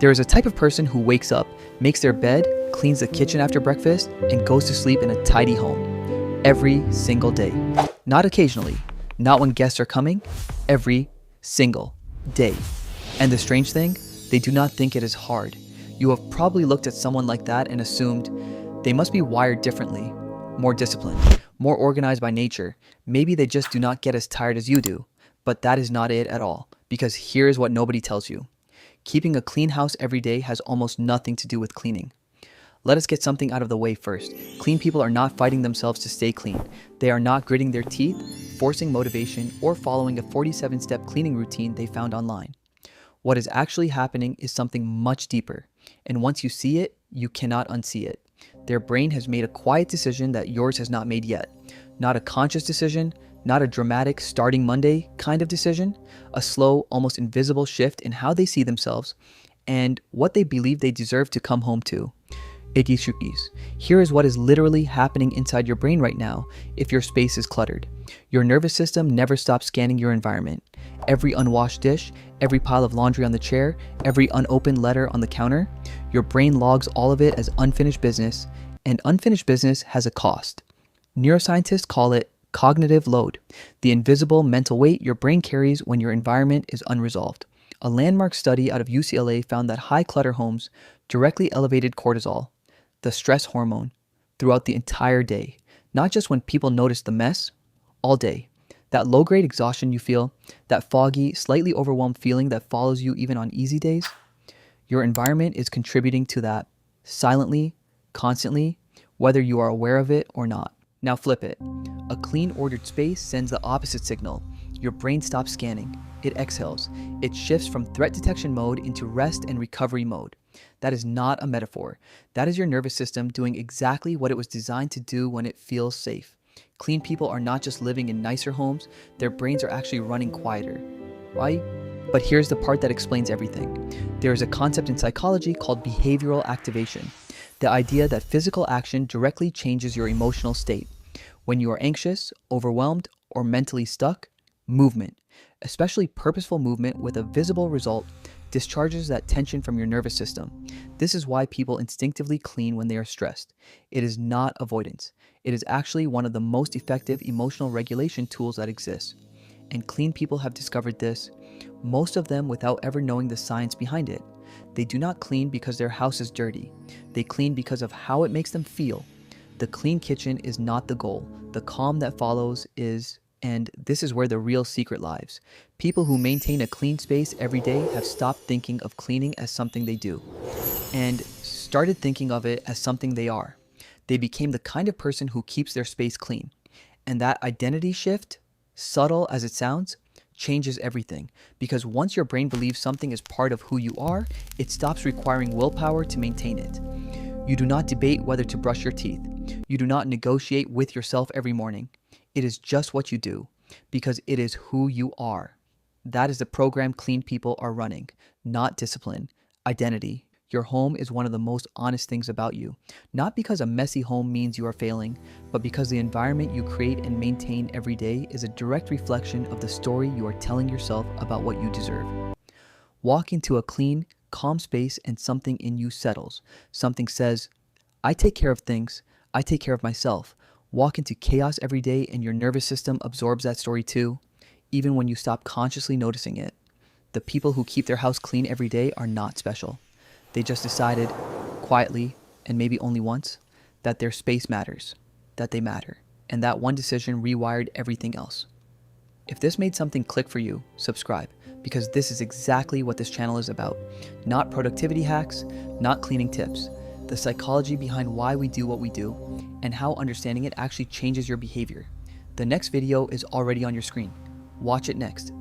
There is a type of person who wakes up, makes their bed, cleans the kitchen after breakfast, and goes to sleep in a tidy home. Every single day. Not occasionally, not when guests are coming, every single day. And the strange thing, they do not think it is hard. You have probably looked at someone like that and assumed they must be wired differently, more disciplined, more organized by nature. Maybe they just do not get as tired as you do. But that is not it at all, because here is what nobody tells you. Keeping a clean house every day has almost nothing to do with cleaning. Let us get something out of the way first. Clean people are not fighting themselves to stay clean. They are not gritting their teeth, forcing motivation, or following a 47-step cleaning routine they found online. What is actually happening is something much deeper, and once you see it, you cannot unsee it. Their brain has made a quiet decision that yours has not made yet. Not a conscious decision, not a dramatic starting Monday kind of decision, a slow, almost invisible shift in how they see themselves and what they believe they deserve to come home to. Ikishukis. Here is what is literally happening inside your brain right now if your space is cluttered. Your nervous system never stops scanning your environment. Every unwashed dish, every pile of laundry on the chair, every unopened letter on the counter, your brain logs all of it as unfinished business, and unfinished business has a cost. Neuroscientists call it cognitive load, the invisible mental weight your brain carries when your environment is unresolved. A landmark study out of UCLA found that high clutter homes directly elevated cortisol, the stress hormone, throughout the entire day. Not just when people notice the mess, all day. That low-grade exhaustion you feel, that foggy, slightly overwhelmed feeling that follows you even on easy days, your environment is contributing to that silently, constantly, whether you are aware of it or not. Now flip it. A clean, ordered space sends the opposite signal. Your brain stops scanning. It exhales. It shifts from threat detection mode into rest and recovery mode. That is not a metaphor. That is your nervous system doing exactly what it was designed to do when it feels safe. Clean people are not just living in nicer homes, their brains are actually running quieter. Why? But here's the part that explains everything. There is a concept in psychology called behavioral activation. The idea that physical action directly changes your emotional state. When you are anxious, overwhelmed, or mentally stuck, movement, especially purposeful movement with a visible result, discharges that tension from your nervous system. This is why people instinctively clean when they are stressed. It is not avoidance. It is actually one of the most effective emotional regulation tools that exists. And clean people have discovered this, most of them without ever knowing the science behind it. They do not clean because their house is dirty. They clean because of how it makes them feel. The clean kitchen is not the goal. The calm that follows is, and this is where the real secret lies. People who maintain a clean space every day have stopped thinking of cleaning as something they do and started thinking of it as something they are. They became the kind of person who keeps their space clean. And that identity shift, subtle as it sounds, changes everything, because once your brain believes something is part of who you are, it stops requiring willpower to maintain it. You do not debate whether to brush your teeth. You do not negotiate with yourself every morning. It is just what you do, because it is who you are. That is the program clean people are running, not discipline, identity. Your home is one of the most honest things about you, not because a messy home means you are failing, but because the environment you create and maintain every day is a direct reflection of the story you are telling yourself about what you deserve. Walk into a clean, calm space and something in you settles. Something says, I take care of things, I take care of myself. Walk into chaos every day and your nervous system absorbs that story too, even when you stop consciously noticing it. The people who keep their house clean every day are not special. They just decided, quietly, and maybe only once, that their space matters, that they matter, and that one decision rewired everything else. If this made something click for you, subscribe, because this is exactly what this channel is about. Not productivity hacks, not cleaning tips, the psychology behind why we do what we do, and how understanding it actually changes your behavior. The next video is already on your screen. Watch it next.